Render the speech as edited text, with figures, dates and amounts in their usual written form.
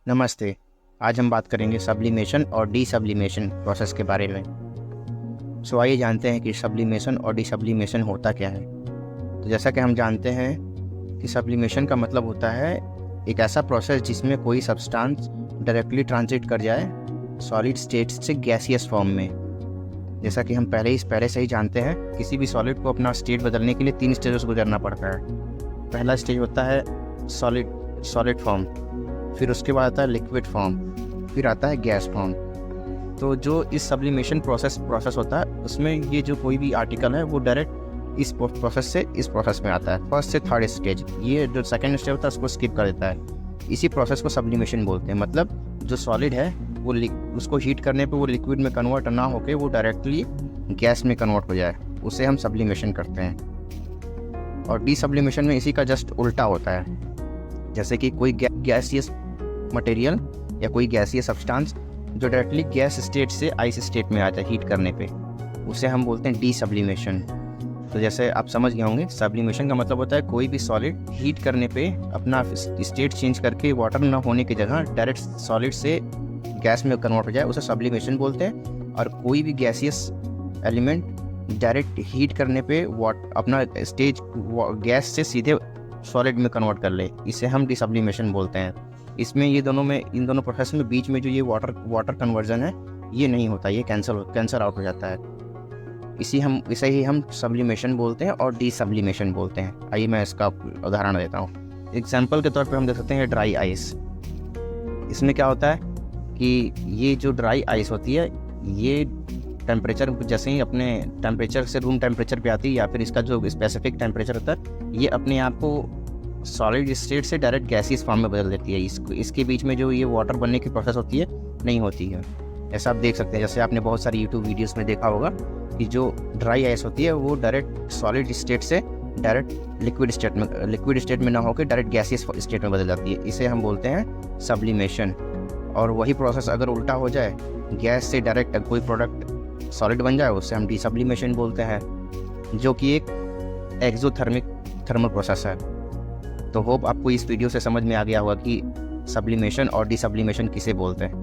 नमस्ते। आज हम बात करेंगे सब्लिमेशन और डीसब्लिमेशन प्रोसेस के बारे में। आइए जानते हैं कि सब्लिमेशन और डीसब्लिमेशन होता क्या है। तो जैसा कि हम जानते हैं कि सब्लिमेशन का मतलब होता है एक ऐसा प्रोसेस जिसमें कोई सब्सटेंस डायरेक्टली ट्रांजिट कर जाए सॉलिड स्टेट से गैसियस फॉर्म में। जैसा कि हम पहले से ही जानते हैं, किसी भी सॉलिड को अपना स्टेट बदलने के लिए 3 स्टेजेस गुजरना पड़ता है। पहला स्टेज होता है सॉलिड फॉर्म, फिर उसके बाद आता है लिक्विड फॉर्म, फिर आता है गैस फॉर्म। तो जो इस सब्लिमेशन प्रोसेस होता है, उसमें ये जो कोई भी आर्टिकल है वो डायरेक्ट इस प्रोसेस से इस प्रोसेस में आता है। फर्स्ट से थर्ड स्टेज, ये जो सेकंड स्टेज होता है उसको स्किप कर देता है। इसी प्रोसेस को सब्लिमेशन बोलते हैं। मतलब जो सॉलिड है वो उसको हीट करने पे वो लिक्विड में कन्वर्ट ना होकर वो डायरेक्टली गैस में कन्वर्ट हो जाए, उसे हम सब्लिमेशन करते हैं। और डीसब्लिमेशन में इसी का जस्ट उल्टा होता है। जैसे कि कोई गैसियस मटेरियल या कोई गैसीय सब्सटेंस जो डायरेक्टली गैस स्टेट से आइस स्टेट में आता है हीट करने पे, उसे हम बोलते हैं डीसब्लिमेशन। तो जैसे आप समझ गए होंगे, सब्लिमेशन का मतलब होता है कोई भी सॉलिड हीट करने पे अपना स्टेट चेंज करके वाटर ना होने की जगह डायरेक्ट सॉलिड से गैस में कन्वर्ट हो जाए, उसे सब्लिमेशन बोलते हैं। और कोई भी गैसियस एलिमेंट डायरेक्ट हीट करने पे अपना स्टेज गैस से सीधे सॉलिड में कन्वर्ट कर ले, इसे हम डीसब्लिमेशन बोलते हैं। इसमें इन दोनों प्रोसेस में बीच में जो ये वाटर कन्वर्जन है ये नहीं होता, ये कैंसल आउट हो जाता है। इसे ही हम सब्लिमेशन बोलते हैं और डीसब्लिमेशन बोलते हैं। आइए मैं इसका उदाहरण देता हूँ। एग्जाम्पल के तौर पे हम देख सकते हैं ड्राई आइस। इसमें क्या होता है कि ये जो ड्राई आइस होती है, ये टेम्परेचर जैसे ही अपने टेम्परेचर से रूम टेम्परेचर पे आती है, या फिर इसका जो स्पेसिफिक टेम्परेचर होता है, ये अपने आप को सॉलिड स्टेट से डायरेक्ट गैसियस फॉर्म में बदल देती है। इसके बीच में जो ये वाटर बनने की प्रोसेस होती है नहीं होती है। ऐसा आप देख सकते हैं, जैसे आपने बहुत सारी यूट्यूब वीडियोस में देखा होगा कि जो ड्राई आइस होती है वो डायरेक्ट सॉलिड स्टेट से डायरेक्ट लिक्विड स्टेट में ना होकर डायरेक्ट गैसियस स्टेट में बदल जाती है। इसे हम बोलते हैं सब्लिमेशन। और वही प्रोसेस अगर उल्टा हो जाए, गैस से डायरेक्ट कोई प्रोडक्ट सॉलिड बन जाए, उससे हम डीसब्लिमेशन बोलते हैं, जो कि एक एक्सोथर्मिक थर्मल प्रोसेस है। तो होप आपको इस वीडियो से समझ में आ गया होगा कि सब्लिमेशन और डीसब्लिमेशन किसे बोलते हैं।